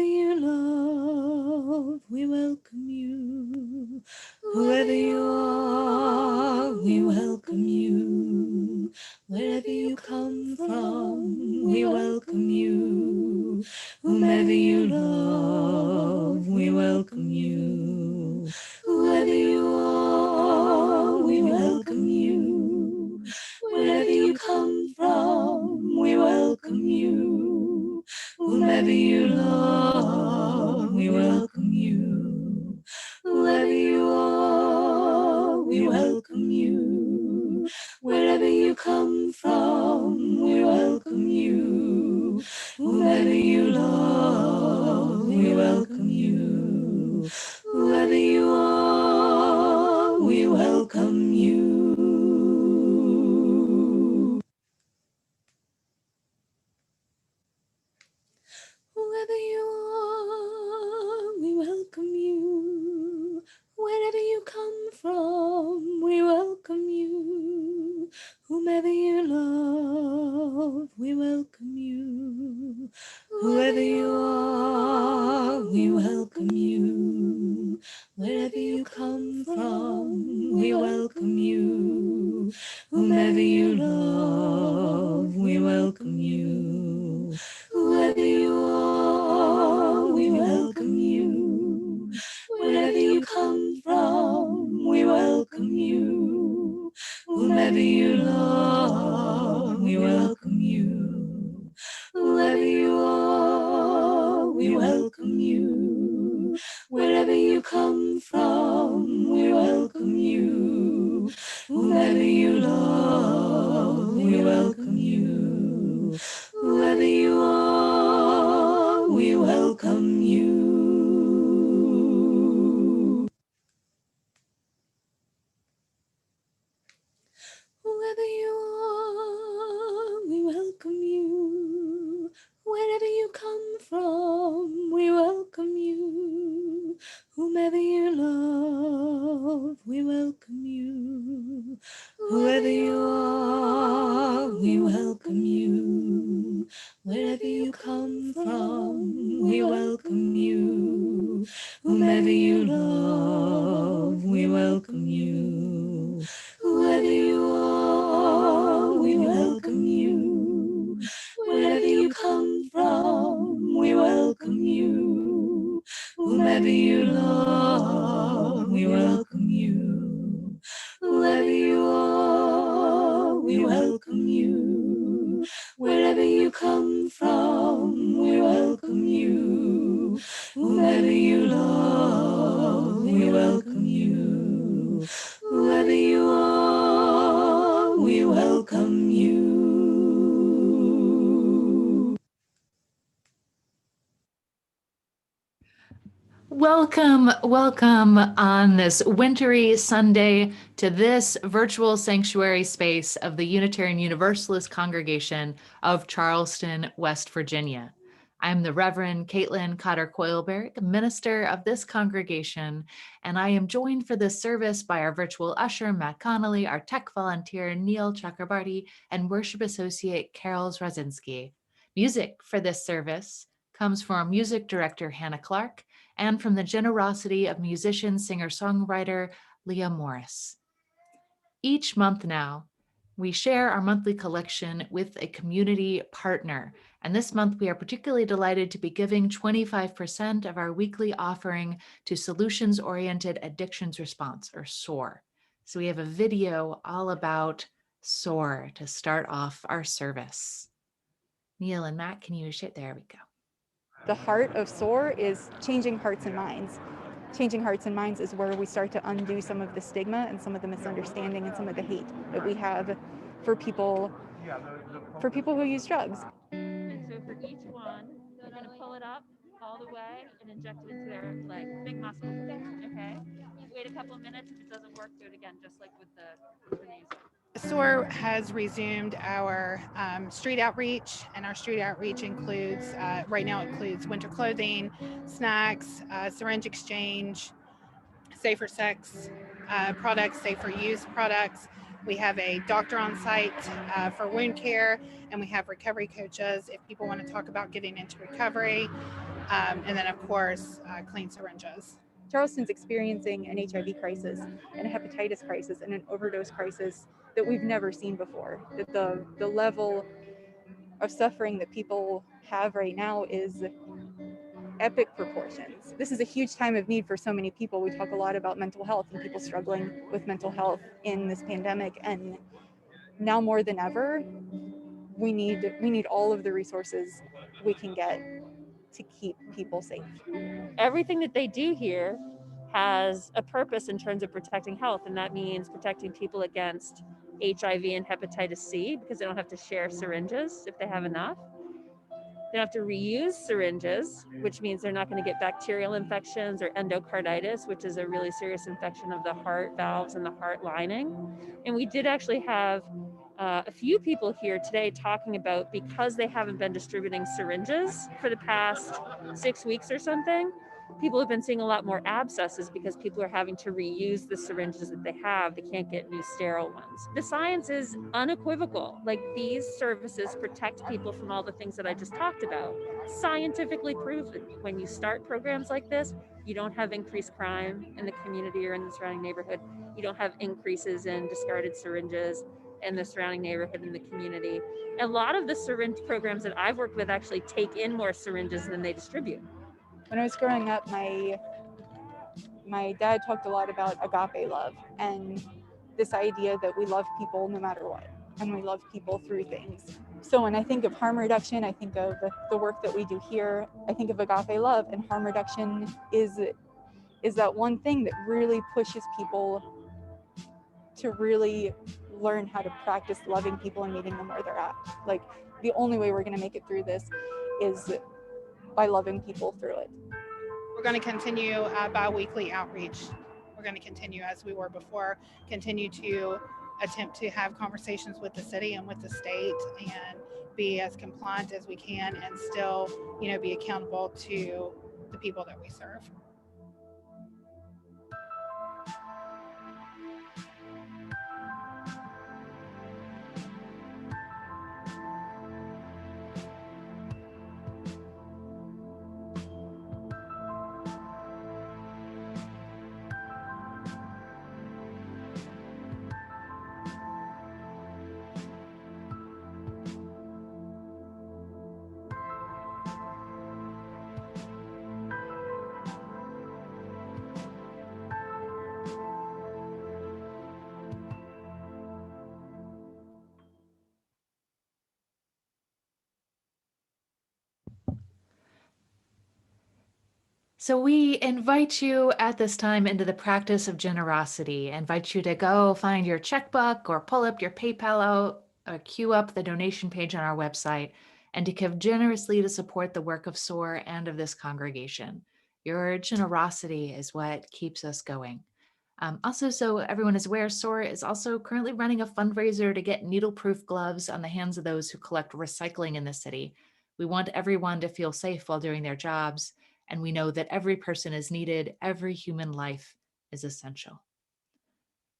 you love, we welcome you. Whoever you are, we welcome you. Wherever you come from, we welcome you. Whomever you love, we welcome you. Whoever you are, we welcome you. Wherever you come from, we welcome you. Whomever you love, we welcome you. Whoever you are, we welcome you. Wherever you come from, we welcome you. Whoever you love, we welcome you. Whoever you are, we welcome you. Whoever you are, we welcome you. Wherever you come from, we welcome you. Whomever you love, we welcome you. Whoever you are, we welcome you. Wherever you come from, we welcome you. Whomever you love, we welcome you. Whoever you are, we welcome you. Wherever you come from, we welcome you. Whomever you love, we welcome you. Whoever you are, we welcome you. Wherever you come from, we welcome you. Whomever you love, we welcome you. Whoever you are, we welcome you. Whoever you are, we welcome you. Wherever you come from, we welcome you. Whomever you love, we welcome you. Whoever you are, we welcome you. Wherever you come from, we welcome you. Whomever you love, we welcome you. Whoever you are, we welcome you. Wherever you come from, we welcome you. Whomever you love, we welcome you. Whoever you are, we welcome you. Wherever you come from, we welcome you. Whomever you love, we welcome you. Whoever you are, we welcome you. Welcome, welcome on this wintry Sunday to this virtual sanctuary space of the Unitarian Universalist Congregation of Charleston, West Virginia. I'm the Reverend Caitlin Cotter-Coilberg, minister of this congregation, and I am joined for this service by our virtual usher, Matt Connolly, our tech volunteer, Neil Chakrabarty, and worship associate, Carol Szroczynski. Music for this service comes from music director, Hannah Clark, and from the generosity of musician, singer-songwriter Leah Morris. Each month now, we share our monthly collection with a community partner. And this month, we are particularly delighted to be giving 25% of our weekly offering to Solutions-Oriented Addictions Response, or SOAR. So we have a video all about SOAR to start off our service. Neil and Matt, can you share? There we go. The heart of SOAR is changing hearts and minds. Changing hearts and minds is where we start to undo some of the stigma and some of the misunderstanding and some of the hate that we have for people who use drugs. And so for each one, you're going to pull it up all the way and inject it into their leg. Big muscle, okay? Wait a couple of minutes. If it doesn't work, do it again, just like with the nasal. SOAR has resumed our street outreach, and our street outreach includes, right now includes winter clothing, snacks, syringe exchange, safer sex products, safer use products. We have a doctor on site for wound care, and we have recovery coaches if people want to talk about getting into recovery. And then of course, clean syringes. Charleston's experiencing an HIV crisis, and a hepatitis crisis, and an overdose crisis that we've never seen before. That the level of suffering that people have right now is epic proportions. This is a huge time of need for so many people. We talk a lot about mental health and people struggling with mental health in this pandemic, and now more than ever, we need all of the resources we can get to keep people safe. Everything that they do here has a purpose in terms of protecting health, and that means protecting people against HIV and hepatitis C because they don't have to share syringes if they have enough. They don't have to reuse syringes, which means they're not going to get bacterial infections or endocarditis, which is a really serious infection of the heart valves and the heart lining. And we did actually have a few people here today talking about, because they haven't been distributing syringes for the past 6 weeks or something, people have been seeing a lot more abscesses because people are having to reuse the syringes that they have. They can't get new sterile ones. The science is unequivocal. Like, these services protect people from all the things that I just talked about. Scientifically proven. When you start programs like this, you don't have increased crime in the community or in the surrounding neighborhood. You don't have increases in discarded syringes in the surrounding neighborhood and the community. A lot of the syringe programs that I've worked with actually take in more syringes than they distribute. When I was growing up, my dad talked a lot about agape love and this idea that we love people no matter what, and we love people through things. So when I think of harm reduction, I think of the work that we do here. I think of agape love, and harm reduction is that one thing that really pushes people to really learn how to practice loving people and meeting them where they're at. Like, the only way we're going to make it through this is by loving people through it. We're going to continue bi-weekly outreach. We're going to continue as we were before, continue to attempt to have conversations with the city and with the state and be as compliant as we can, and still, be accountable to the people that we serve. So we invite you at this time into the practice of generosity. I invite you to go find your checkbook or pull up your PayPal out or queue up the donation page on our website, and to give generously to support the work of SOAR and of this congregation. Your generosity is what keeps us going. Also, so everyone is aware, SOAR is also currently running a fundraiser to get needle-proof gloves on the hands of those who collect recycling in the city. We want everyone to feel safe while doing their jobs, and we know that every person is needed, every human life is essential.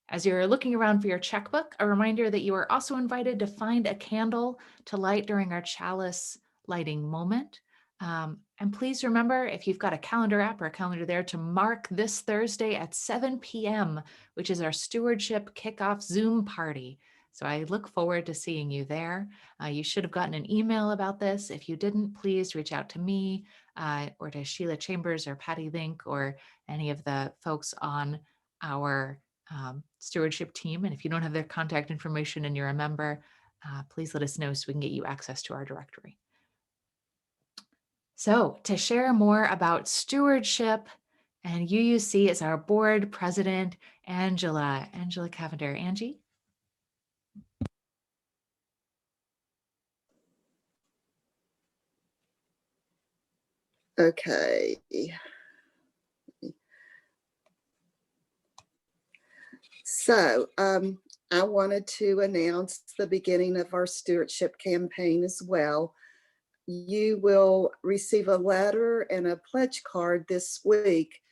As you're looking around for your checkbook, a reminder that you are also invited to find a candle to light during our chalice lighting moment. And please remember, if you've got a calendar app or a calendar there, to mark this Thursday at 7 p.m., which is our stewardship kickoff Zoom party. So I look forward to seeing you there. You should have gotten an email about this. If you didn't, please reach out to me or to Sheila Chambers or Patty Link or any of the folks on our stewardship team. And if you don't have their contact information and you're a member, please let us know so we can get you access to our directory. So to share more about stewardship and UUC is our board president, Angela Cavender. Angie? Okay. So I wanted to announce the beginning of our stewardship campaign as well. You will receive a letter and a pledge card this week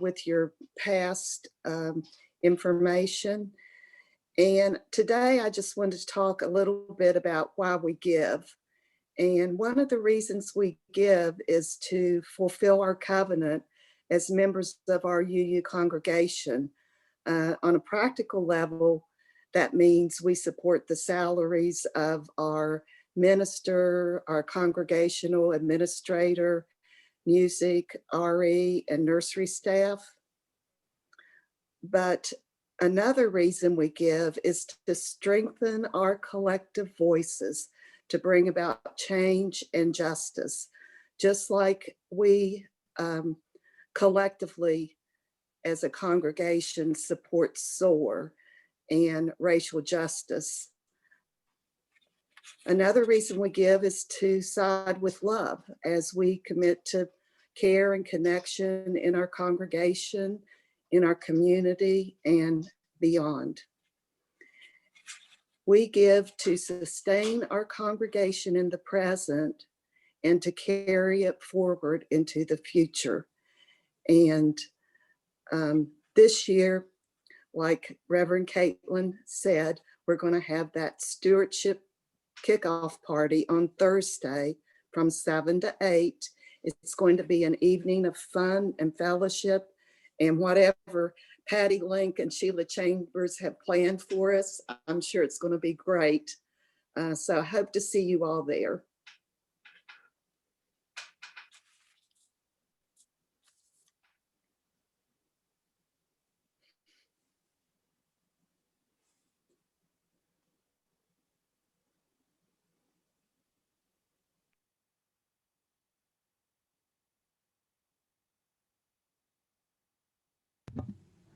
with your past information. And today I just wanted to talk a little bit about why we give. And one of the reasons we give is to fulfill our covenant as members of our UU congregation. On a practical level, that means we support the salaries of our minister, our congregational administrator, music, RE, and nursery staff. But another reason we give is to strengthen our collective voices to bring about change and justice, just like we collectively as a congregation support SOAR and racial justice. Another reason we give is to side with love as we commit to care and connection in our congregation, in our community, and beyond. We give to sustain our congregation in the present and to carry it forward into the future. And this year, like Reverend Caitlin said, we're going to have that stewardship kickoff party on Thursday from 7 to 8. It's going to be an evening of fun and fellowship, and whatever Patty Link and Sheila Chambers have planned for us, I'm sure it's going to be great. So I hope to see you all there.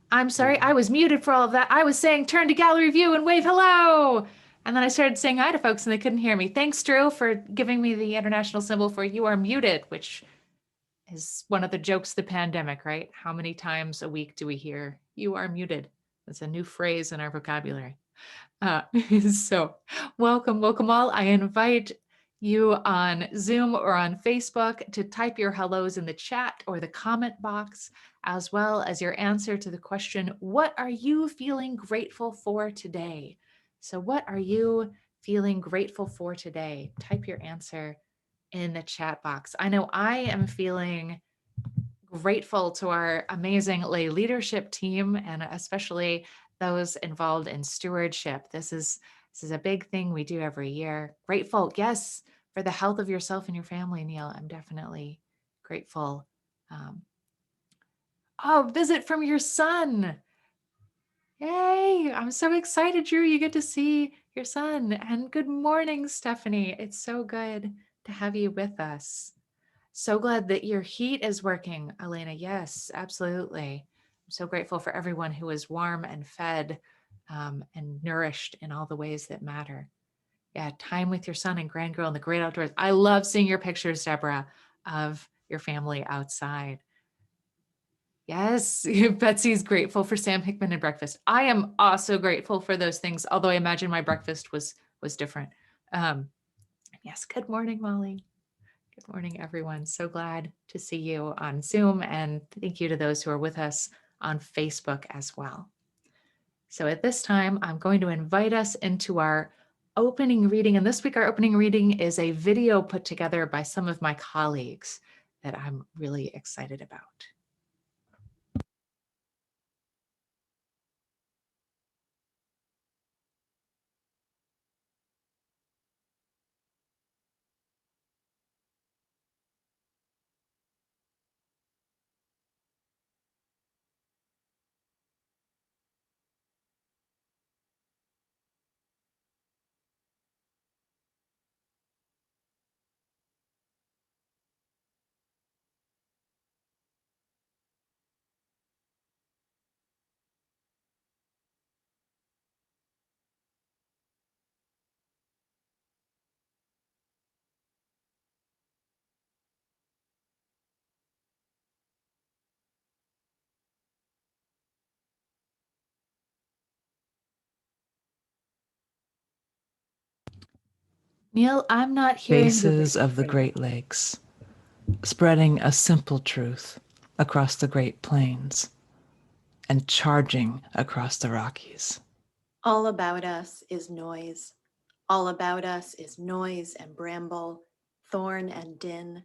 I'm sorry, I was muted for all of that. I was saying turn to gallery view and wave hello. And then I started saying hi to folks and they couldn't hear me. Thanks, Drew, for giving me the international symbol for you are muted, which is one of the jokes of the pandemic, right? How many times a week do we hear you are muted? That's a new phrase in our vocabulary. So welcome all. I invite you on Zoom or on Facebook to type your hellos in the chat or the comment box, as well as your answer to the question, what are you feeling grateful for today? So what are you feeling grateful for today? Type your answer in the chat box. I know I am feeling grateful to our amazing lay leadership team and especially those involved in stewardship. This is a big thing we do every year. Grateful, yes, for the health of yourself and your family, Neil. I'm definitely grateful. Oh, visit from your son. Yay, I'm so excited, Drew. You get to see your son. And good morning, Stephanie. It's so good to have you with us. So glad that your heat is working, Elena. Yes, absolutely. I'm so grateful for everyone who is warm and fed and nourished in all the ways that matter. Yeah, time with your son and grandgirl in the great outdoors. I love seeing your pictures, Deborah, of your family outside. Yes, Betsy's grateful for Sam Hickman and breakfast. I am also grateful for those things, although I imagine my breakfast was different. Yes, good morning, Molly. Good morning, everyone. So glad to see you on Zoom, and thank you to those who are with us on Facebook as well. So at this time, I'm going to invite us into our opening reading. And this week, our opening reading is a video put together by some of my colleagues that I'm really excited about. Neil, I'm not hearing Faces of the Great Lakes, spreading a simple truth across the Great Plains and charging across the Rockies. All about us is noise. All about us is noise and bramble thorn and din,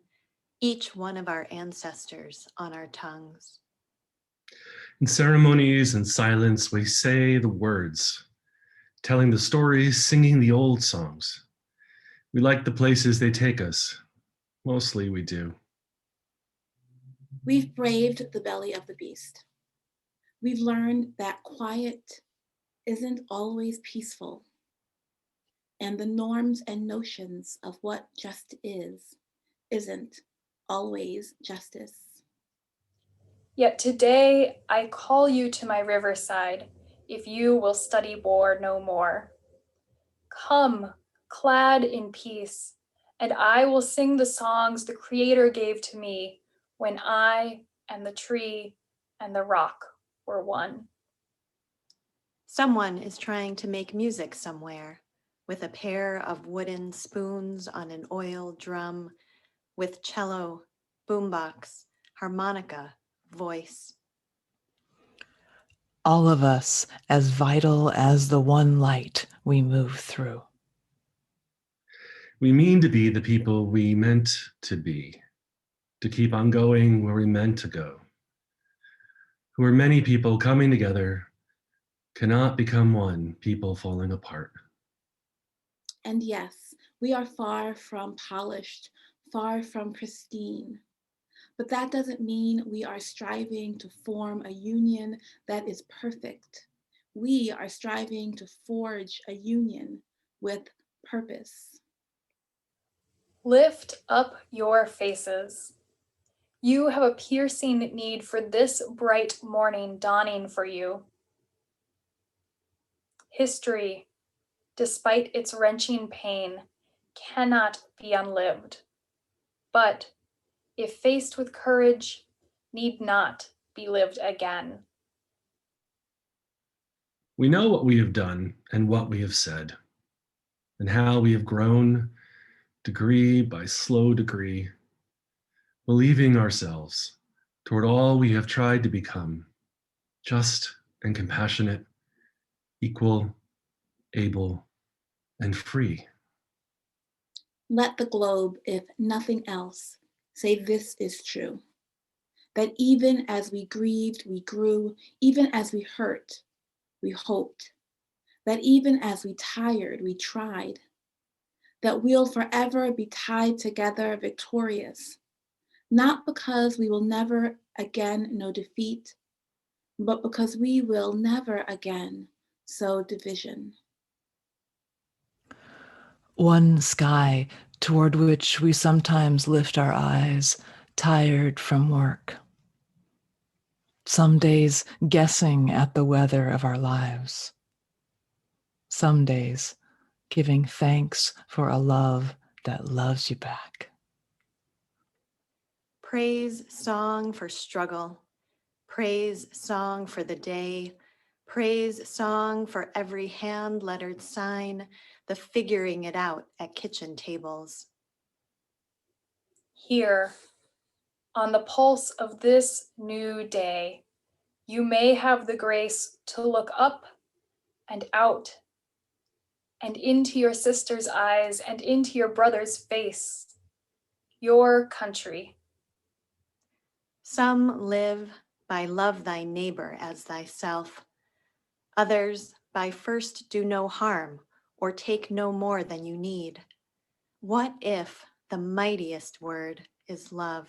each one of our ancestors on our tongues. In ceremonies and silence, we say the words, telling the stories, singing the old songs. We like the places they take us. Mostly we do. We've braved the belly of the beast. We've learned that quiet isn't always peaceful, and the norms and notions of what just isn't always justice. Yet today I call you to my riverside, if you will study war no more. Come, clad in peace, and I will sing the songs the Creator gave to me when I and the tree and the rock were one. Someone is trying to make music somewhere with a pair of wooden spoons on an oil drum, with cello, boombox, harmonica, voice. All of us as vital as the one light we move through. We mean to be the people we meant to be, to keep on going where we meant to go. Who are many people coming together, cannot become one, people falling apart. And yes, we are far from polished, far from pristine. But that doesn't mean we are striving to form a union that is perfect. We are striving to forge a union with purpose. Lift up your faces. You have a piercing need for this bright morning dawning for you. History, despite its wrenching pain, cannot be unlived, but if faced with courage, need not be lived again. We know what we have done and what we have said, and how we have grown degree by slow degree, believing ourselves toward all we have tried to become, just and compassionate, equal, able, and free. Let the globe, if nothing else, say this is true. That even as we grieved, we grew. Even as we hurt, we hoped. That even as we tired, we tried. That we'll forever be tied together victorious. Not because we will never again know defeat, but because we will never again sow division. One sky toward which we sometimes lift our eyes, tired from work. Some days guessing at the weather of our lives. Some days giving thanks for a love that loves you back. Praise song for struggle, praise song for the day, praise song for every hand-lettered sign, the figuring it out at kitchen tables. Here, on the pulse of this new day, you may have the grace to look up and out and into your sister's eyes and into your brother's face, your country. Some live by love thy neighbor as thyself. Others by first do no harm or take no more than you need. What if the mightiest word is love?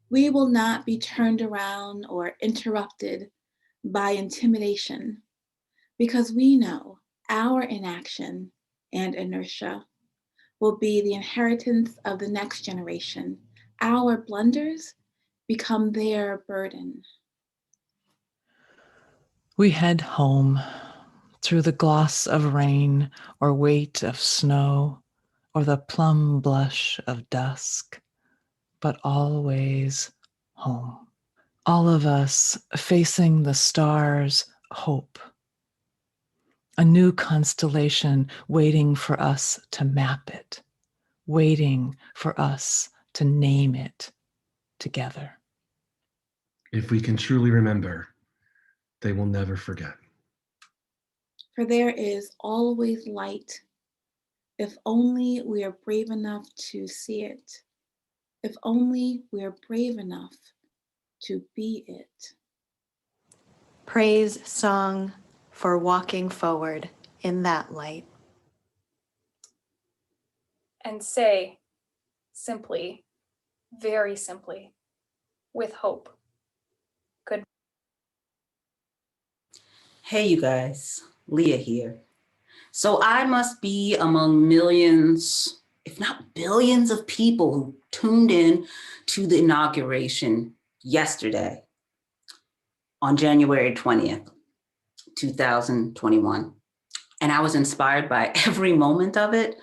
We will not be turned around or interrupted by intimidation because we know our inaction and inertia will be the inheritance of the next generation. Our blunders become their burden. We head home through the gloss of rain or weight of snow or the plum blush of dusk, but always home. All of us facing the stars' hope. A new constellation waiting for us to map it, waiting for us to name it together. If we can truly remember, they will never forget. For there is always light If only we are brave enough to see it. If only we are brave enough to be it. Praise song for walking forward in that light. And say, simply, very simply, with hope. Good. Hey, you guys, Leah here. So I must be among millions, if not billions of people who tuned in to the inauguration yesterday on January 20th, 2021. And I was inspired by every moment of it,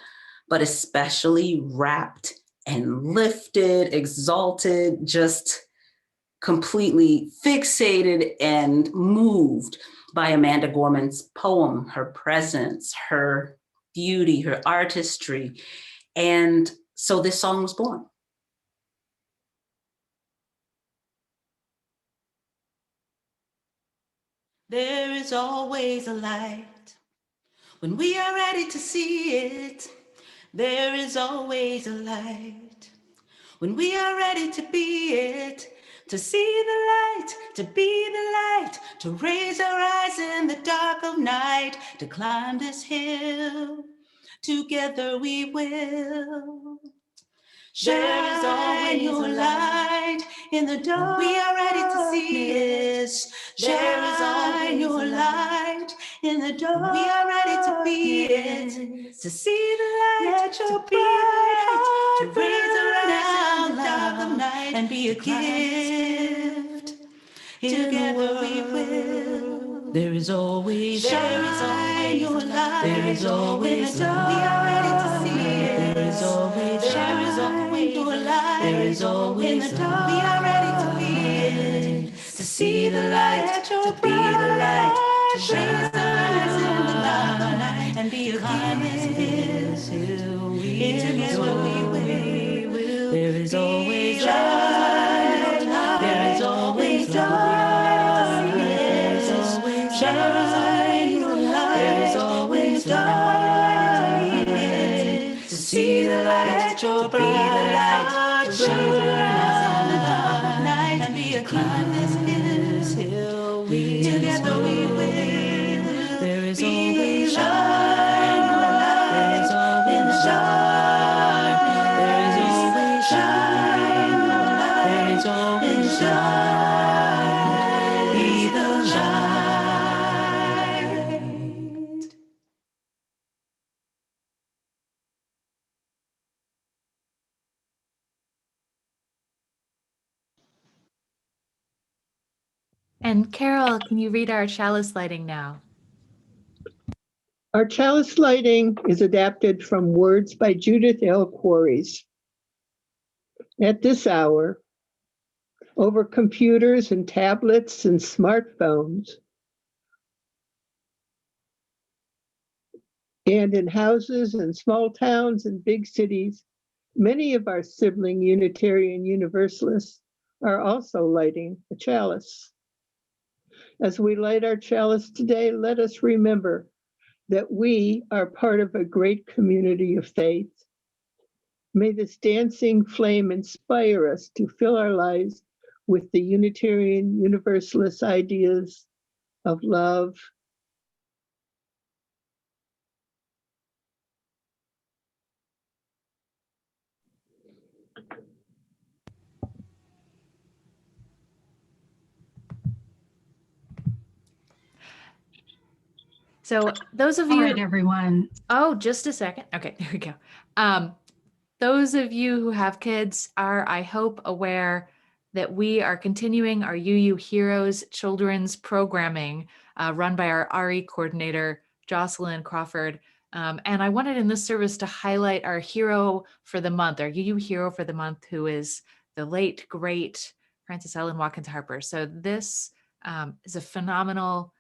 but especially rapt and lifted, exalted, just completely fixated and moved by Amanda Gorman's poem, her presence, her beauty, her artistry. And so this song was born. There is always a light when we are ready to see it. There is always a light when we are ready to be it. To see the light, to be the light, to raise our eyes in the dark of night, to climb this hill, together we will. Shine your light in the dark. We are ready to see it. Shine your light in the dark. We are ready to be it. To see the light, to be light, to raise our eyes in the dark of night and be a gift. Together we will. There is always shine your light. There is always light. We are ready to see it. There is always shine your light. There is always light. We are ready to be it. To see the light, to be the light, to raise our eyes in the dark of night and be a kindness till we together we will. There is always light. There is always light. Shine your light. There is always light. To see the light, to be the light, to shine your light and be a kindness till we together we will. There is always shine your light. There is always shine. There is always shine your light. There is always shine. Be the light. And Carol, can you read our chalice lighting now? Our chalice lighting is adapted from words by Judith L. Quarries. At this hour, over computers and tablets and smartphones, and in houses and small towns and big cities, many of our sibling Unitarian Universalists are also lighting a chalice. As we light our chalice today, let us remember that we are part of a great community of faith. May this dancing flame inspire us to fill our lives with the Unitarian Universalist ideas of love, So those of All you, right, everyone. oh, just a second. Okay, there we go. Those of you who have kids are, I hope, aware that we are continuing our UU Heroes children's programming run by our RE coordinator, Jocelyn Crawford. And I wanted in this service to highlight our hero for the month, our UU hero for the month, who is the late, great Frances Ellen Watkins Harper. So this is a phenomenal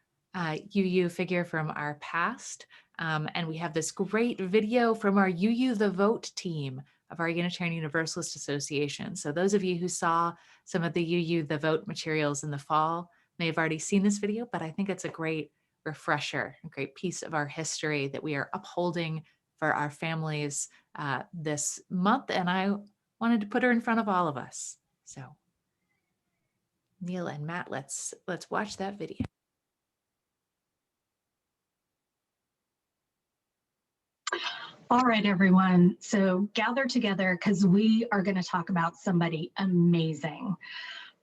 UU figure from our past. And we have this great video from our UU The Vote team of our Unitarian Universalist Association. So those of you who saw some of the UU The Vote materials in the fall may have already seen this video, but I think it's a great refresher, a great piece of our history that we are upholding for our families this month, and I wanted to put her in front of all of us. So Neil and Matt, let's watch that video. All right, everyone. So gather together because we are going to talk about somebody amazing.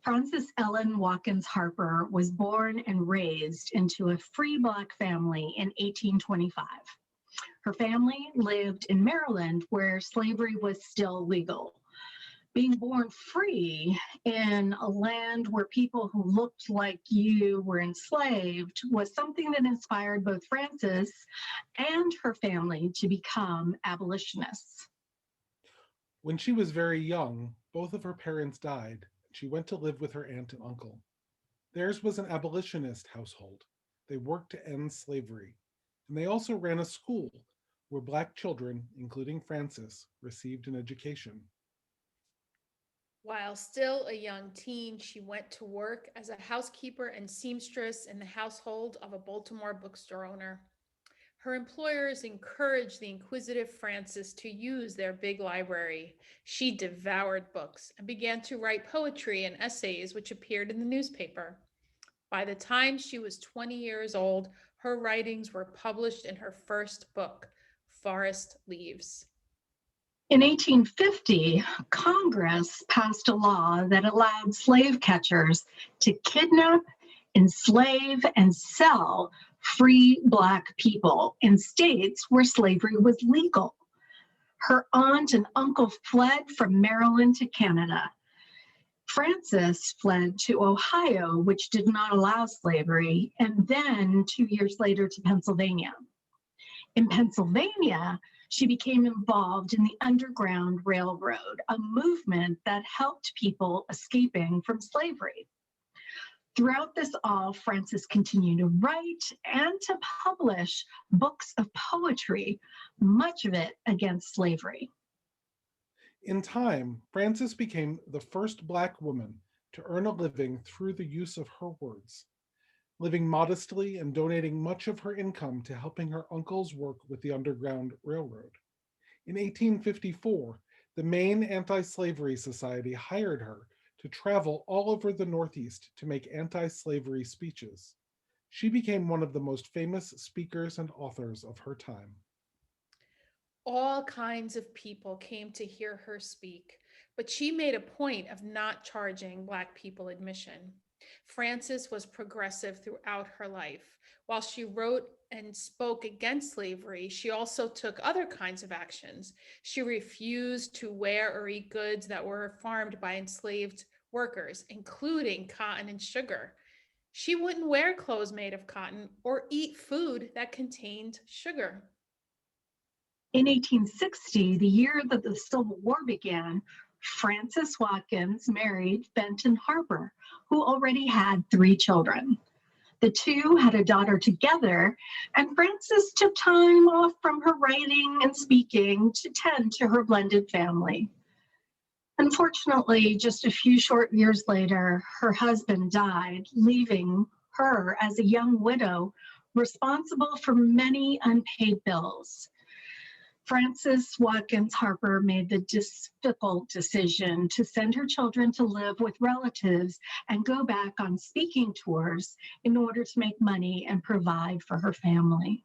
Frances Ellen Watkins Harper was born and raised into a free Black family in 1825. Her family lived in Maryland, where slavery was still legal. Being born free in a land where people who looked like you were enslaved was something that inspired both Frances and her family to become abolitionists. When she was very young, both of her parents died, and she went to live with her aunt and uncle. Theirs was an abolitionist household. They worked to end slavery, and they also ran a school where Black children, including Frances, received an education. While still a young teen, she went to work as a housekeeper and seamstress in the household of a Baltimore bookstore owner. Her employers encouraged the inquisitive Frances to use their big library. She devoured books and began to write poetry and essays which appeared in the newspaper. By the time she was 20 years old, her writings were published in her first book, Forest Leaves. In 1850, Congress passed a law that allowed slave catchers to kidnap, enslave, and sell free Black people in states where slavery was legal. Her aunt and uncle fled from Maryland to Canada. Frances fled to Ohio, which did not allow slavery, and then 2 years later to Pennsylvania. In Pennsylvania, she became involved in the Underground Railroad, a movement that helped people escaping from slavery. Throughout this all, Frances continued to write and to publish books of poetry, much of it against slavery. In time, Frances became the first Black woman to earn a living through the use of her words, living modestly and donating much of her income to helping her uncle's work with the Underground Railroad. In 1854, the Maine Anti-Slavery Society hired her to travel all over the Northeast to make anti-slavery speeches. She became one of the most famous speakers and authors of her time. All kinds of people came to hear her speak, but she made a point of not charging Black people admission. Frances was progressive throughout her life. While she wrote and spoke against slavery, she also took other kinds of actions. She refused to wear or eat goods that were farmed by enslaved workers, including cotton and sugar. She wouldn't wear clothes made of cotton or eat food that contained sugar. In 1860, the year that the Civil War began, Frances Watkins married Benton Harper, who already had 3 children. The two had a daughter together, and Frances took time off from her writing and speaking to tend to her blended family. Unfortunately, just a few short years later, her husband died, leaving her as a young widow responsible for many unpaid bills. Frances Watkins Harper made the difficult decision to send her children to live with relatives and go back on speaking tours in order to make money and provide for her family.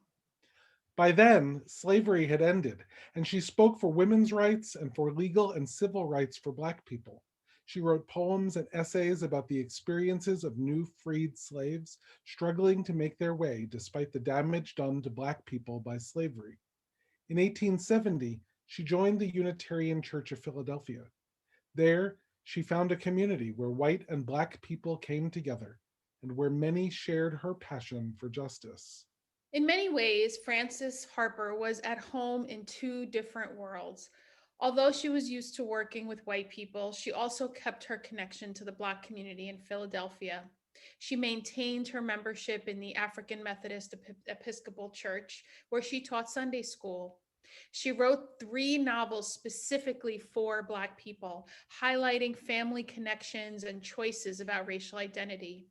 By then, slavery had ended, and she spoke for women's rights and for legal and civil rights for Black people. She wrote poems and essays about the experiences of new freed slaves struggling to make their way despite the damage done to Black people by slavery. In 1870, she joined the Unitarian Church of Philadelphia. There, she found a community where white and Black people came together and where many shared her passion for justice. In many ways, Frances Harper was at home in 2 different worlds. Although she was used to working with white people, she also kept her connection to the Black community in Philadelphia. She maintained her membership in the African Methodist Episcopal Church, where she taught Sunday school. She wrote 3 novels specifically for Black people, highlighting family connections and choices about racial identity.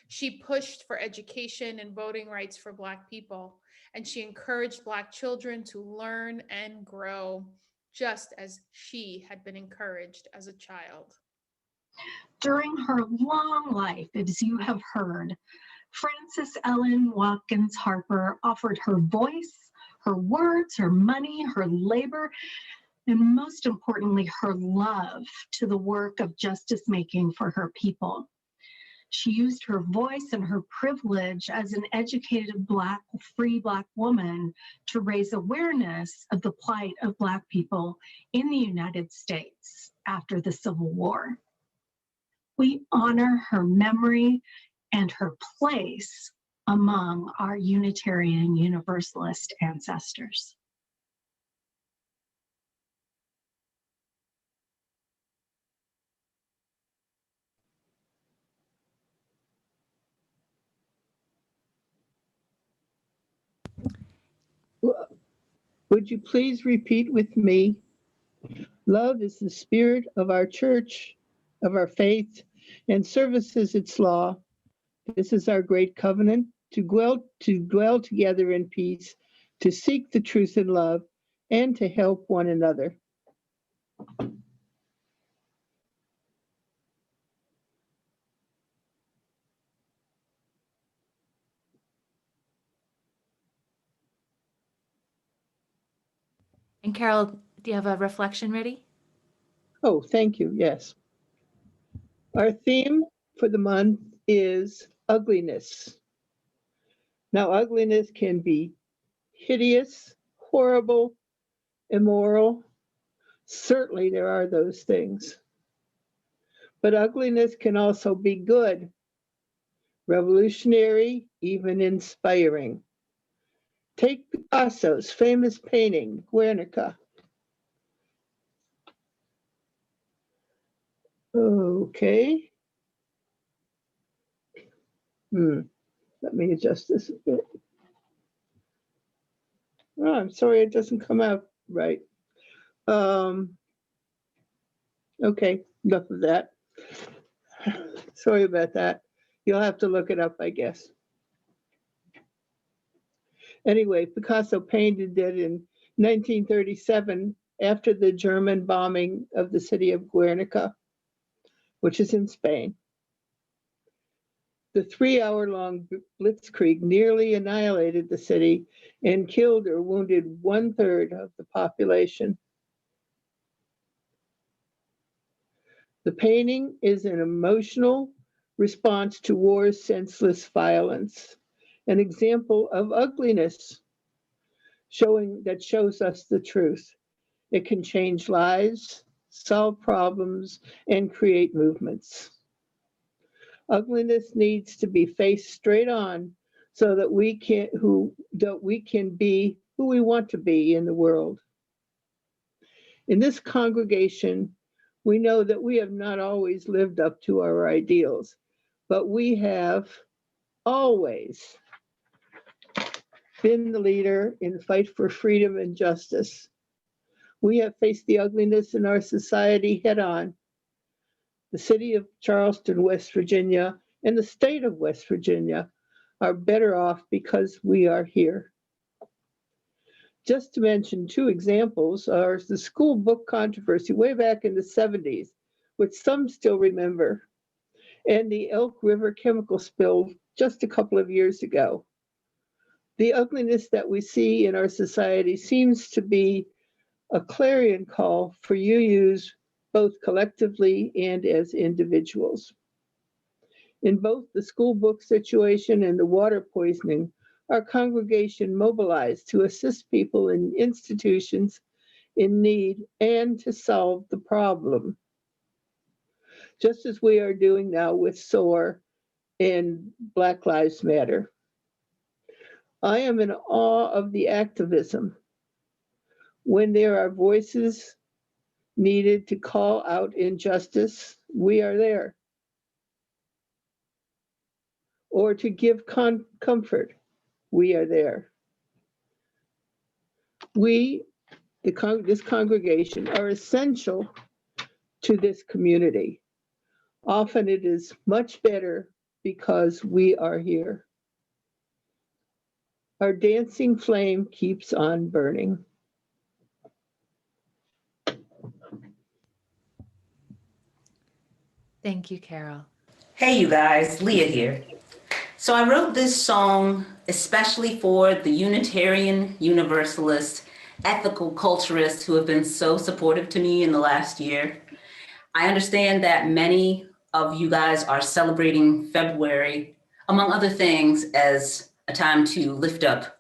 She pushed for education and voting rights for Black people. and she encouraged Black children to learn and grow, just as she had been encouraged as a child. During her long life, as you have heard, Frances Ellen Watkins Harper offered her voice, her words, her money, her labor, and most importantly, her love to the work of justice making for her people. She used her voice and her privilege as an educated free Black woman to raise awareness of the plight of Black people in the United States after the Civil War. We honor her memory and her place among our Unitarian Universalist ancestors. Would you please repeat with me? Love is the spirit of our church, of our faith, and service is its law. This is our great covenant, to dwell together in peace, to seek the truth in love, and to help one another. And Carol, do you have a reflection ready? Oh, thank you. Yes. Our theme for the month is ugliness. Now, ugliness can be hideous, horrible, immoral. Certainly, there are those things. But ugliness can also be good, revolutionary, even inspiring. Take Picasso's famous painting, Guernica. Okay. Let me adjust this a bit. Oh, I'm sorry, it doesn't come out right. Okay, enough of that. Sorry about that. You'll have to look it up, I guess. Anyway, Picasso painted it in 1937 after the German bombing of the city of Guernica, which is in Spain. The 3-hour-long blitzkrieg nearly annihilated the city and killed or wounded 1/3 of the population. The painting is an emotional response to war's senseless violence, an example of ugliness, shows us the truth. It can change lives, solve problems, and create movements. Ugliness needs to be faced straight on so that we can be who we want to be in the world. In this congregation, we know that we have not always lived up to our ideals, but we have always been the leader in the fight for freedom and justice. We have faced the ugliness in our society head on. The city of Charleston, West Virginia, and the state of West Virginia are better off because we are here. Just to mention 2 examples are the school book controversy way back in the 70s, which some still remember, and the Elk River chemical spill just a couple of years ago. The ugliness that we see in our society seems to be a clarion call for you to use both collectively and as individuals. In both the school book situation and the water poisoning, our congregation mobilized to assist people in institutions in need and to solve the problem, just as we are doing now with SOAR and Black Lives Matter. I am in awe of the activism. When there are voices needed to call out injustice, we are there. Or to give comfort, we are there. We, this congregation, are essential to this community. Often it is much better because we are here. Our dancing flame keeps on burning. Thank you, Carol. Hey, you guys, Leah here. So I wrote this song especially for the Unitarian Universalist ethical culturists who have been so supportive to me in the last year. I understand that many of you guys are celebrating February, among other things, as a time to lift up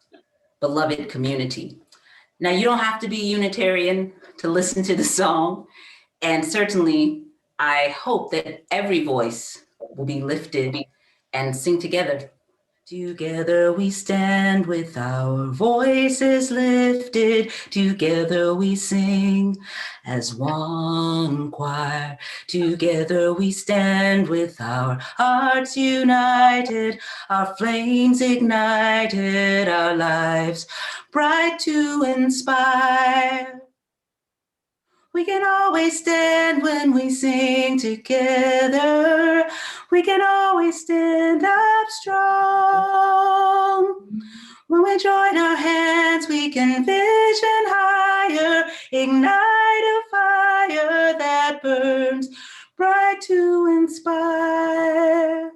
beloved community. Now, you don't have to be Unitarian to listen to the song, and certainly I hope that every voice will be lifted and sing together. Together we stand with our voices lifted. Together we sing as one choir. Together we stand with our hearts united, our flames ignited, our lives bright to inspire. We can always stand when we sing together. We can always stand up strong. When we join our hands, we can vision higher, ignite a fire that burns bright to inspire.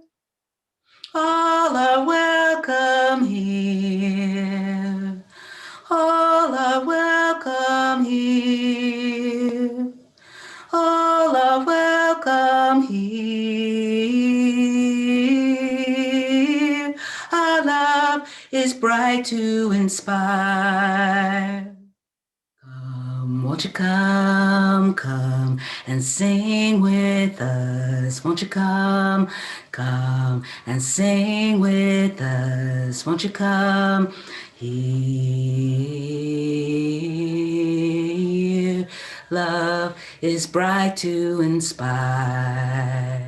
All are welcome here. All are welcome here. All are welcome here. Our love is bright to inspire. Come, won't you come, come and sing with us? Won't you come, come and sing with us? Won't you come here? Love is bright to inspire.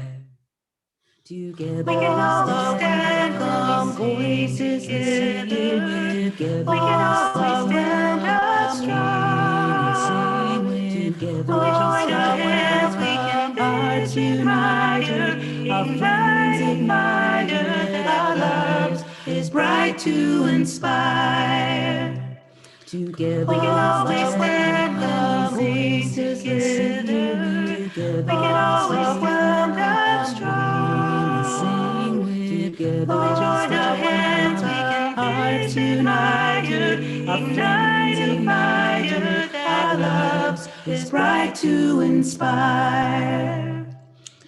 Together we can all stand, come voices lifted. Together we can all stand up strong. Together we join our hands, we can hearts united, our flames ignited, our loves is bright to inspire. Together we can always stand, come voices lifted. Together we can always stand up strong. Together we join our hands, we can hearts united, our flames ignited, our loves is bright to inspire.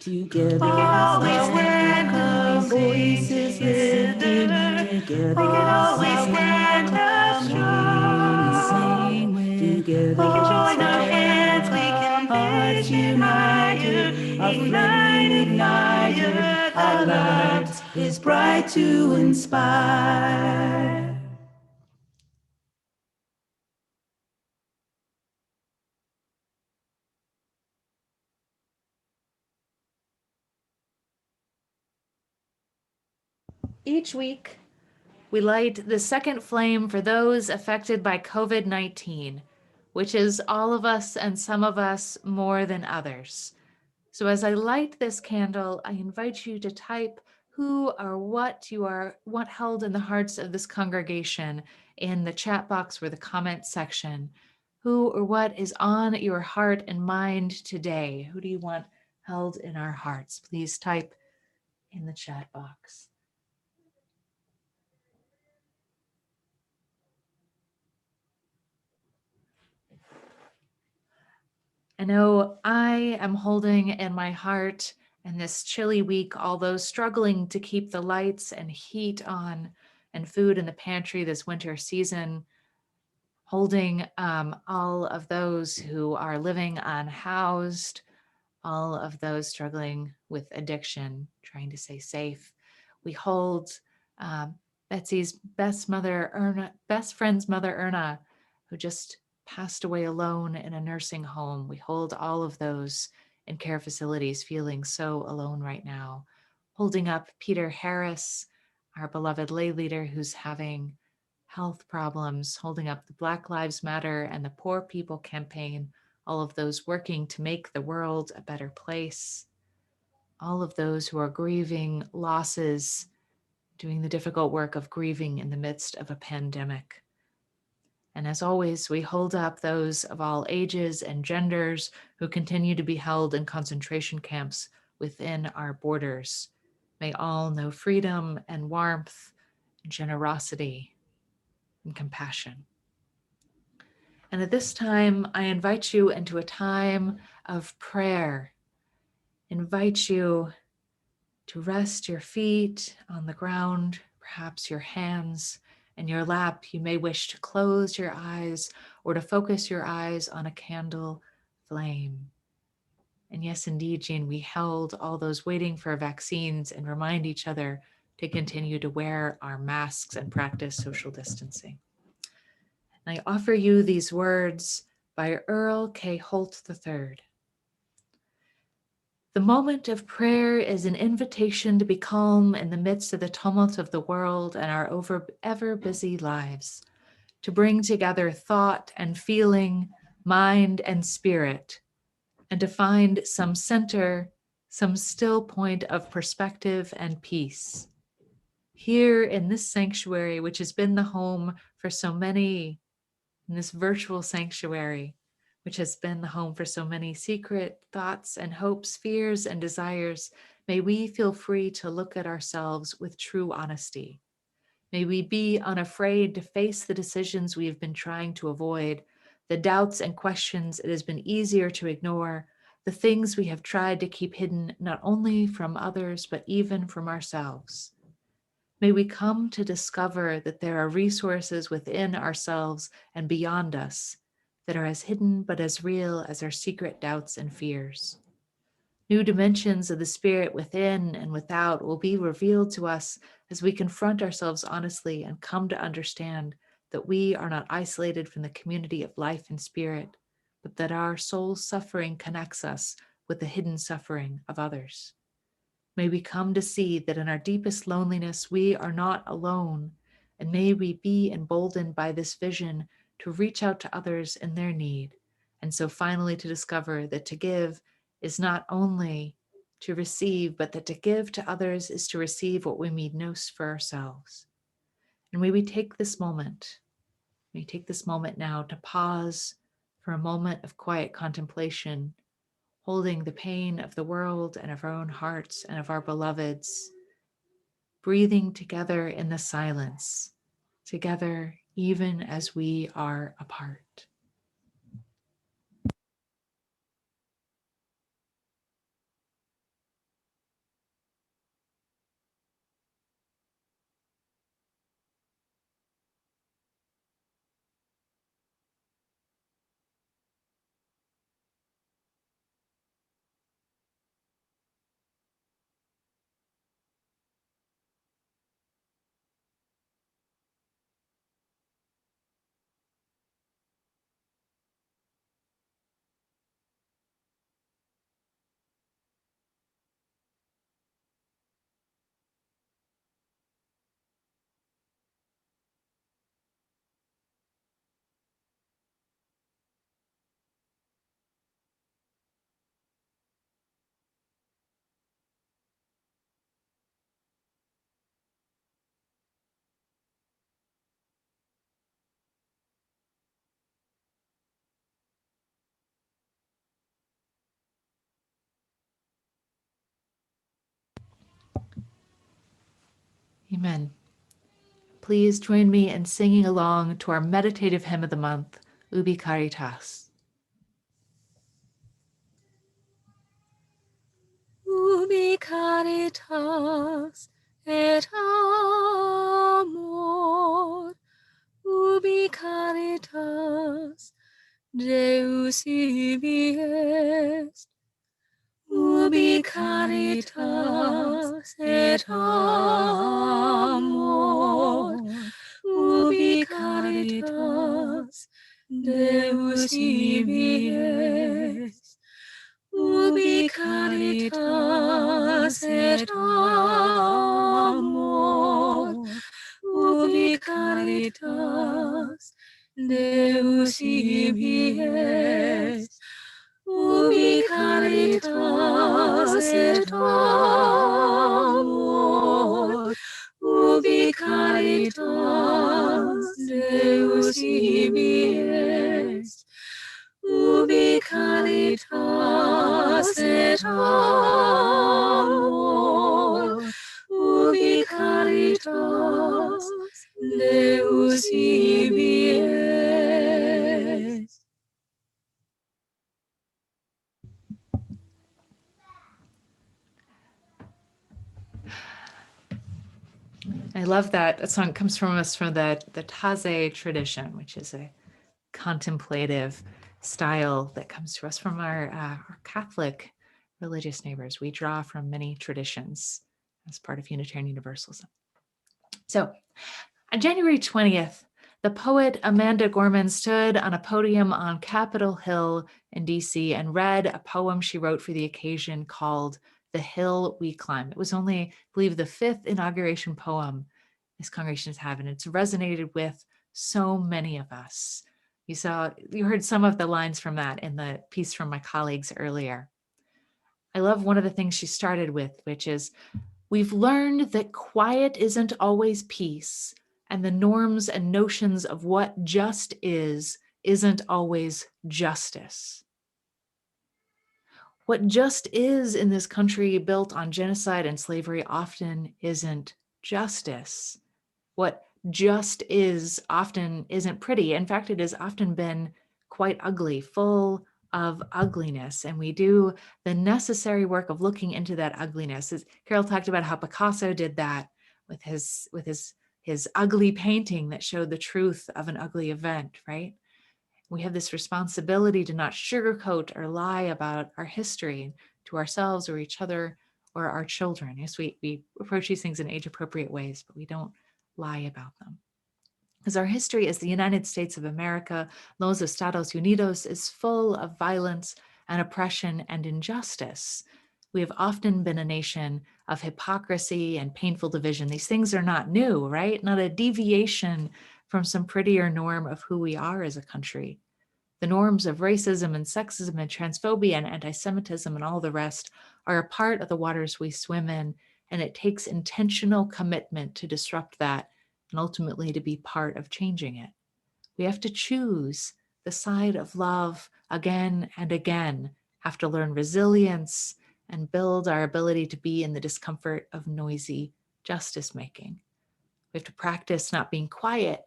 Together we can always stand, come voices lifted. Together we can always stand up strong. Together we can join our hands, we can hearts united, our flame ignited, our lives is bright to inspire. Each week, we light the second flame for those affected by COVID-19, which is all of us and some of us more than others. So as I light this candle, I invite you to type who or what you want held in the hearts of this congregation in the chat box or the comment section. Who or what is on your heart and mind today? Who do you want held in our hearts? Please type in the chat box. I know I am holding in my heart in this chilly week all those struggling to keep the lights and heat on and food in the pantry this winter season, holding all of those who are living unhoused, all of those struggling with addiction, trying to stay safe. We hold Betsy's best friend's mother, Erna, who just passed away alone in a nursing home. We hold all of those in care facilities feeling so alone right now. Holding up Peter Harris, our beloved lay leader who's having health problems, holding up the Black Lives Matter and the Poor People campaign, all of those working to make the world a better place, all of those who are grieving losses doing the difficult work of grieving in the midst of a pandemic. And as always, we hold up those of all ages and genders who continue to be held in concentration camps within our borders. May all know freedom and warmth, and generosity and compassion. And at this time, I invite you into a time of prayer. Invite you to rest your feet on the ground, perhaps your hands in your lap. You may wish to close your eyes or to focus your eyes on a candle flame. And yes, indeed, Jean, we held all those waiting for vaccines and remind each other to continue to wear our masks and practice social distancing. And I offer you these words by Earl K. Holt III. The moment of prayer is an invitation to be calm in the midst of the tumult of the world and our ever busy lives, to bring together thought and feeling, mind and spirit, and to find some center, some still point of perspective and peace. Here in this sanctuary, which has been the home for so many, in this virtual sanctuary, which has been the home for so many secret thoughts and hopes, fears and desires, may we feel free to look at ourselves with true honesty. May we be unafraid to face the decisions we have been trying to avoid, the doubts and questions it has been easier to ignore, the things we have tried to keep hidden not only from others, but even from ourselves. May we come to discover that there are resources within ourselves and beyond us that are as hidden but as real as our secret doubts and fears. New dimensions of the spirit within and without will be revealed to us as we confront ourselves honestly and come to understand that we are not isolated from the community of life and spirit, but that our soul's suffering connects us with the hidden suffering of others. May we come to see that in our deepest loneliness, we are not alone, and may we be emboldened by this vision to reach out to others in their need, and so finally to discover that to give is not only to receive, but that to give to others is to receive what we need most for ourselves. And may we take this moment now to pause for a moment of quiet contemplation, holding the pain of the world and of our own hearts and of our beloveds, breathing together in the silence, together even as we are apart. Amen. Please join me in singing along to our meditative hymn of the month, Ubi Caritas. Ubi caritas et amor, ubi caritas Deus ibi est, ubi caritas et amor, ubi caritas Deus ibi est, ubi caritas et amor, ubi caritas Deus ibi est, ubi caritas et amor, caritas Deus ibi est, ubi caritas et amor, ubi caritas Deus ibi est. I love that. That song comes from us from the Taze tradition, which is a contemplative style that comes to us from our Catholic religious neighbors. We draw from many traditions as part of Unitarian Universalism. So on January 20th, the poet Amanda Gorman stood on a podium on Capitol Hill in DC and read a poem she wrote for the occasion called The Hill We Climb. It was only, I believe, the 5th inauguration poem this congregation has had, and it's resonated with so many of us. You heard some of the lines from that in the piece from my colleagues earlier. I love one of the things she started with, which is, we've learned that quiet isn't always peace, and the norms and notions of what just isn't always justice. What just is in this country built on genocide and slavery often isn't justice. What just is often isn't pretty. In fact, it has often been quite ugly, full of ugliness. And we do the necessary work of looking into that ugliness. As Carol talked about how Picasso did that with his ugly painting that showed the truth of an ugly event, right? We have this responsibility to not sugarcoat or lie about our history to ourselves or each other or our children. Yes, we approach these things in age-appropriate ways, but we don't lie about them. Because our history as the United States of America, Los Estados Unidos, is full of violence and oppression and injustice. We have often been a nation of hypocrisy and painful division. These things are not new, right? Not a deviation from some prettier norm of who we are as a country. The norms of racism and sexism and transphobia and anti-Semitism and all the rest are a part of the waters we swim in, and it takes intentional commitment to disrupt that and ultimately to be part of changing it. We have to choose the side of love again and again, have to learn resilience and build our ability to be in the discomfort of noisy justice making. We have to practice not being quiet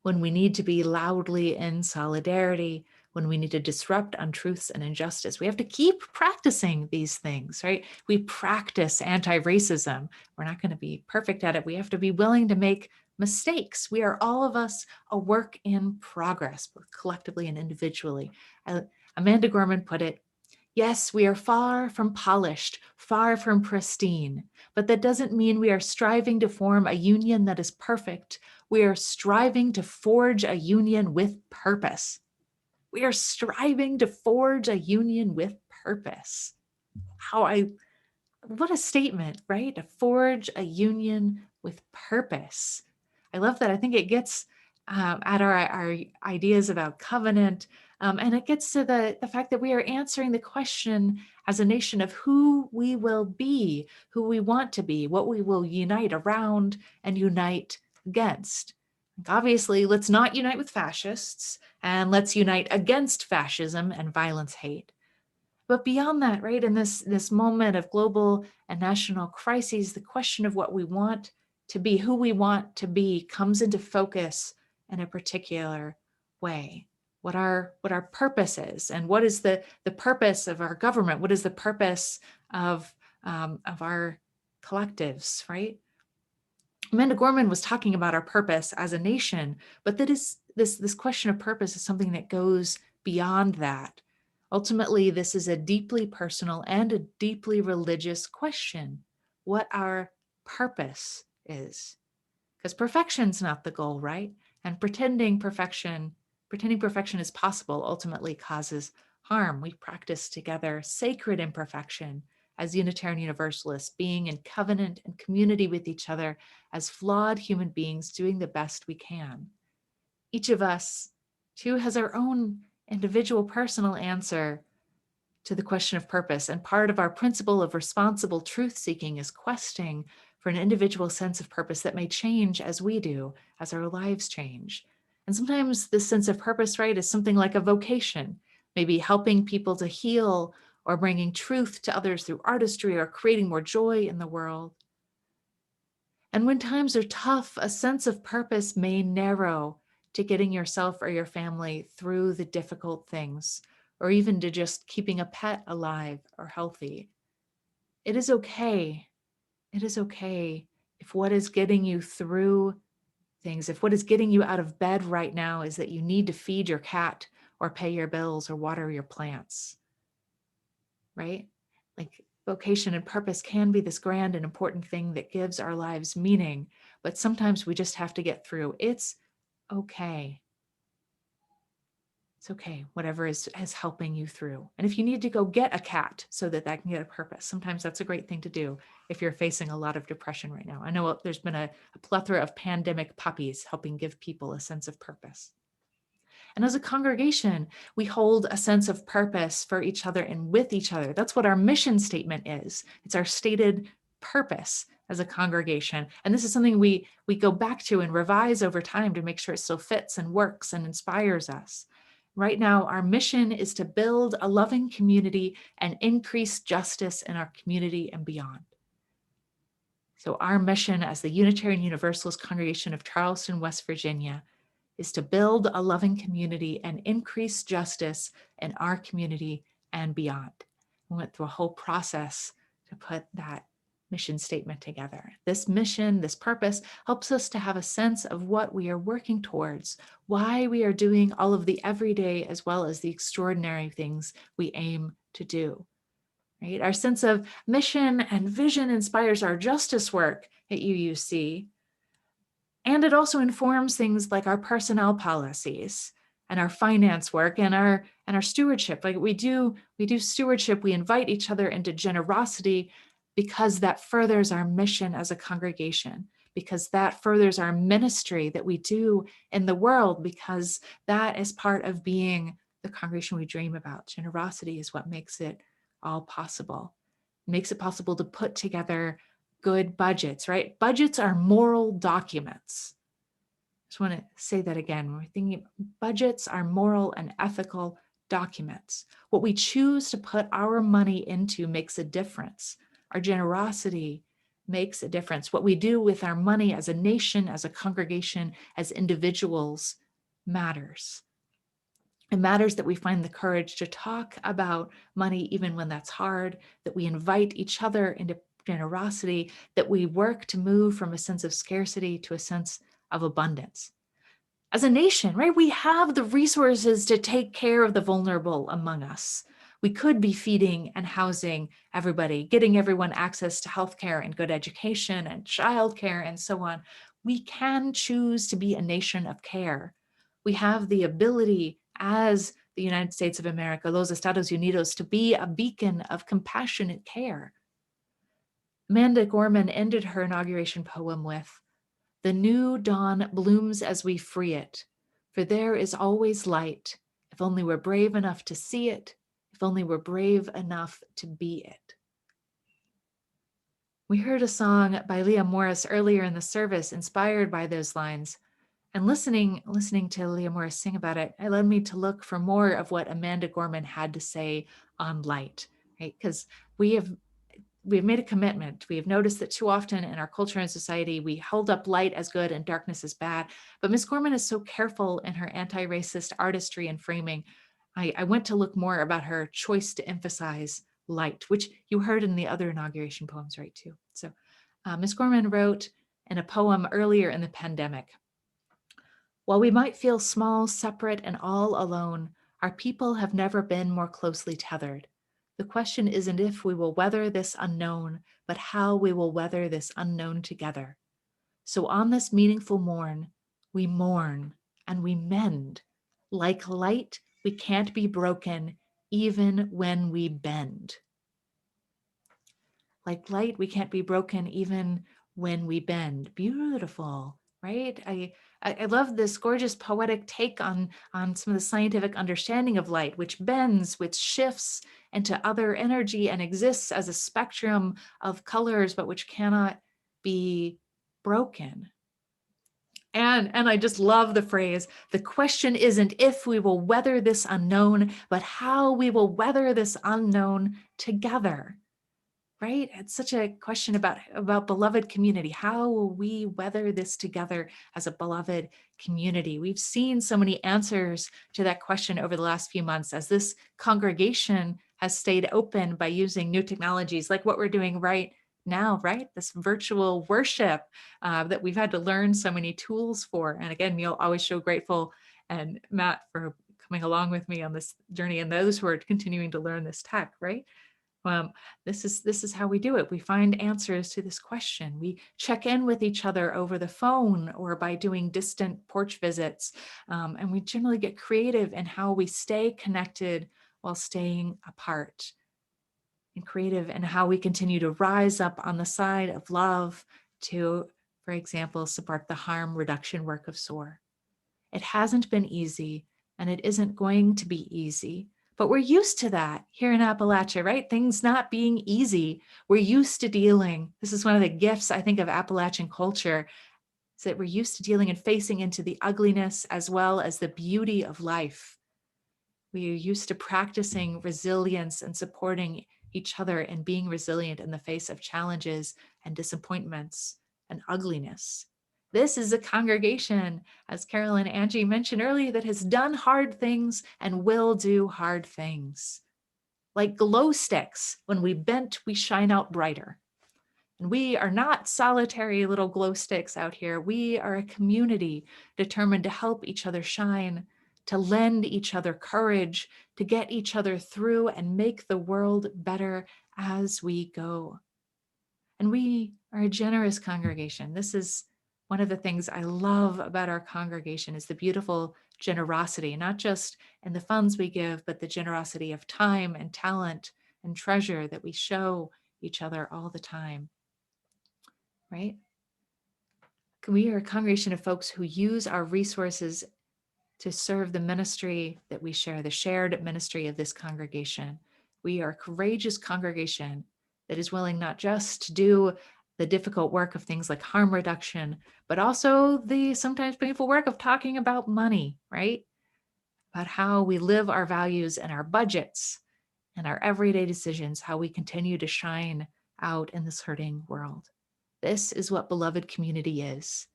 when we need to be loudly in solidarity, when we need to disrupt untruths and injustice. We have to keep practicing these things, right? We practice anti-racism. We're not going to be perfect at it. We have to be willing to make mistakes. We are all of us a work in progress, both collectively and individually. Amanda Gorman put it, yes, we are far from polished, far from pristine, but that doesn't mean we are striving to form a union that is perfect. We are striving to forge a union with purpose. We are striving to forge a union with purpose. What a statement, right? To forge a union with purpose. I love that. I think it gets at our ideas about covenant, and it gets to the fact that we are answering the question as a nation of who we will be, who we want to be, what we will unite around and unite against. Obviously, let's not unite with fascists, and let's unite against fascism and violence, hate. But beyond that, right, in this moment of global and national crises, the question of what we want to be, who we want to be, comes into focus in a particular way. What our purpose is, and what is the purpose of our government? What is the purpose of our collectives, right? Amanda Gorman was talking about our purpose as a nation, but that is this question of purpose is something that goes beyond that. Ultimately, this is a deeply personal and a deeply religious question, what our purpose is. Because perfection's not the goal, right? And pretending perfection is possible ultimately causes harm. We practice together sacred imperfection as Unitarian Universalists, being in covenant and community with each other as flawed human beings doing the best we can. Each of us, too, has our own individual personal answer to the question of purpose. And part of our principle of responsible truth seeking is questing for an individual sense of purpose that may change as we do, as our lives change. And sometimes this sense of purpose, right, is something like a vocation, maybe helping people to heal or bringing truth to others through artistry or creating more joy in the world. And when times are tough, a sense of purpose may narrow to getting yourself or your family through the difficult things, or even to just keeping a pet alive or healthy. It is okay. It is okay if what is getting you through things, if what is getting you out of bed right now is that you need to feed your cat or pay your bills or water your plants, right? Like vocation and purpose can be this grand and important thing that gives our lives meaning, but sometimes we just have to get through. It's okay. It's okay, whatever is helping you through. And if you need to go get a cat so that can get a purpose, sometimes that's a great thing to do if you're facing a lot of depression right now. I know there's been a plethora of pandemic puppies helping give people a sense of purpose. And as a congregation, we hold a sense of purpose for each other and with each other. That's what our mission statement is. It's our stated purpose as a congregation. And this is something we go back to and revise over time to make sure it still fits and works and inspires us. Right now, our mission is to build a loving community and increase justice in our community and beyond. So our mission as the Unitarian Universalist Congregation of Charleston, West Virginia, is to build a loving community and increase justice in our community and beyond. We went through a whole process to put that mission statement together. This mission, this purpose, helps us to have a sense of what we are working towards, why we are doing all of the everyday as well as the extraordinary things we aim to do. Right? Our sense of mission and vision inspires our justice work at UUC, and it also informs things like our personnel policies and our finance work and our stewardship. Like we do stewardship, we invite each other into generosity because that furthers our mission as a congregation, because that furthers our ministry that we do in the world, because that is part of being the congregation we dream about. Generosity is what makes it all possible. It makes it possible to put together good budgets, right? Budgets are moral documents. I just want to say that again. When we're thinking budgets are moral and ethical documents. What we choose to put our money into makes a difference. Our generosity makes a difference. What we do with our money as a nation, as a congregation, as individuals matters. It matters that we find the courage to talk about money even when that's hard, that we invite each other into generosity, that we work to move from a sense of scarcity to a sense of abundance. As a nation, right, we have the resources to take care of the vulnerable among us. We could be feeding and housing everybody, getting everyone access to healthcare and good education and childcare and so on. We can choose to be a nation of care. We have the ability as the United States of America, los Estados Unidos, to be a beacon of compassionate care. Amanda Gorman ended her inauguration poem with, "The new dawn blooms as we free it, for there is always light, if only we're brave enough to see it, if only we're brave enough to be it." We heard a song by Leah Morris earlier in the service inspired by those lines, and listening to Leah Morris sing about it, it led me to look for more of what Amanda Gorman had to say on light, right? Because we've made a commitment. We have noticed that too often in our culture and society, we hold up light as good and darkness as bad. But Ms. Gorman is so careful in her anti-racist artistry and framing. I went to look more about her choice to emphasize light, which you heard in the other inauguration poems, right, too. So Ms. Gorman wrote in a poem earlier in the pandemic, "While we might feel small, separate, and all alone, our people have never been more closely tethered. The question isn't if we will weather this unknown, but how we will weather this unknown together. So on this meaningful morn, we mourn and we mend. Like light, we can't be broken even when we bend." Like light, we can't be broken even when we bend. Beautiful, right? I love this gorgeous poetic take on some of the scientific understanding of light, which bends, which shifts into other energy and exists as a spectrum of colors, but which cannot be broken. And I just love the phrase, the question isn't if we will weather this unknown, but how we will weather this unknown together, right? It's such a question about beloved community. How will we weather this together as a beloved community? We've seen so many answers to that question over the last few months as this congregation has stayed open by using new technologies like what we're doing right now, right? This virtual worship that we've had to learn so many tools for. And again, Neil, always so grateful, and Matt for coming along with me on this journey, and those who are continuing to learn this tech, right? This is how we do it. We find answers to this question. We check in with each other over the phone or by doing distant porch visits. And we generally get creative in how we stay connected while staying apart. And creative in how we continue to rise up on the side of love to, for example, support the harm reduction work of SOAR. It hasn't been easy, and it isn't going to be easy. But we're used to that here in Appalachia, right? Things not being easy. We're used to dealing. This is one of the gifts, I think, of Appalachian culture, is that we're used to dealing and facing into the ugliness as well as the beauty of life. We are used to practicing resilience and supporting each other and being resilient in the face of challenges and disappointments and ugliness. This is a congregation, as Carol and Angie mentioned earlier, that has done hard things and will do hard things. Like glow sticks, when we bent, we shine out brighter. And we are not solitary little glow sticks out here. We are a community determined to help each other shine, to lend each other courage, to get each other through and make the world better as we go. And we are a generous congregation. This is one of the things I love about our congregation, is the beautiful generosity, not just in the funds we give, but the generosity of time and talent and treasure that we show each other all the time, right? We are a congregation of folks who use our resources to serve the ministry that we share, the shared ministry of this congregation. We are a courageous congregation that is willing not just to do the difficult work of things like harm reduction, but also the sometimes painful work of talking about money, right? About how we live our values and our budgets and our everyday decisions, how we continue to shine out in this hurting world. This is what beloved community is.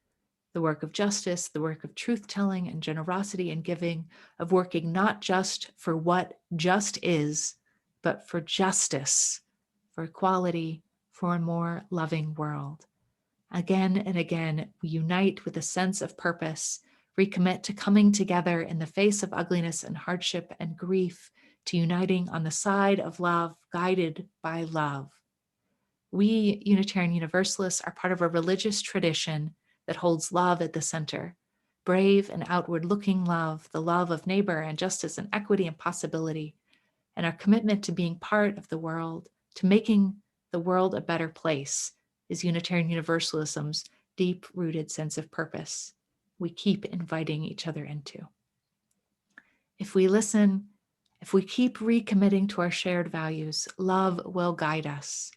The work of justice, the work of truth-telling and generosity and giving, of working not just for what just is, but for justice, for equality, for a more loving world. Again and again, we unite with a sense of purpose, recommit to coming together in the face of ugliness and hardship and grief, to uniting on the side of love, guided by love. We Unitarian Universalists are part of a religious tradition that holds love at the center, brave and outward-looking love, the love of neighbor and justice and equity and possibility, and our commitment to being part of the world, to making the world a better place, is Unitarian Universalism's deep-rooted sense of purpose we keep inviting each other into. If we listen, if we keep recommitting to our shared values, love will guide us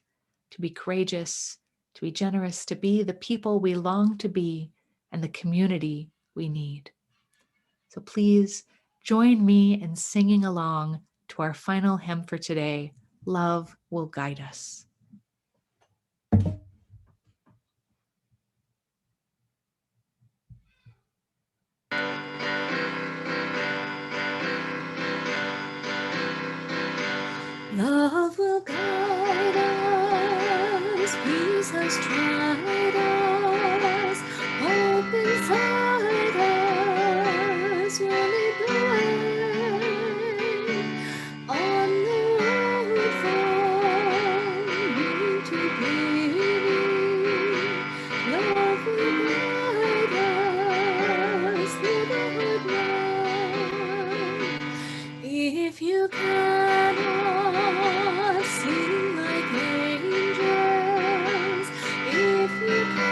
to be courageous, to be generous, to be the people we long to be and the community we need. So please join me in singing along to our final hymn for today, Love Will Guide Us. Love will guide us, peace has tried us, hope inside us will lead the way on the road from me to thee. Love will guide us through the hard ride. If you cannot sing like angels, if you cannot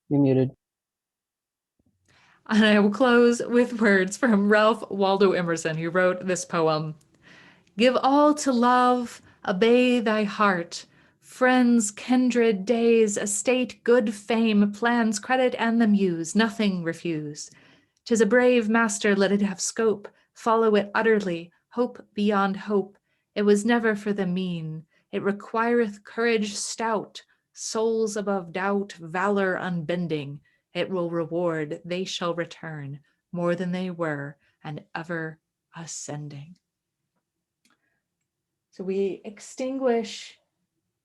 You're muted. And I will close with words from Ralph Waldo Emerson, who wrote this poem. Give all to love, obey thy heart, friends, kindred, days, estate, good fame, plans, credit, and the muse, nothing refuse. 'Tis a brave master, let it have scope, follow it utterly, hope beyond hope. It was never for the mean, it requireth courage stout, souls above doubt, valor unbending. It will reward, they shall return, more than they were, and ever ascending. So we extinguish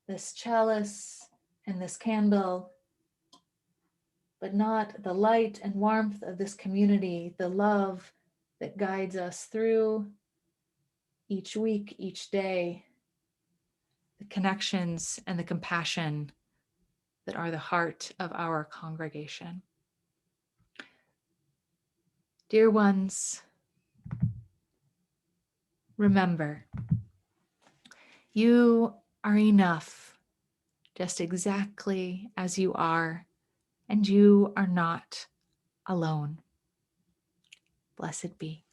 this chalice and this candle, but not the light and warmth of this community, the love that guides us through each week, each day, the connections and the compassion that are the heart of our congregation. Dear ones, remember, you are enough just exactly as you are, and you are not alone. Blessed be.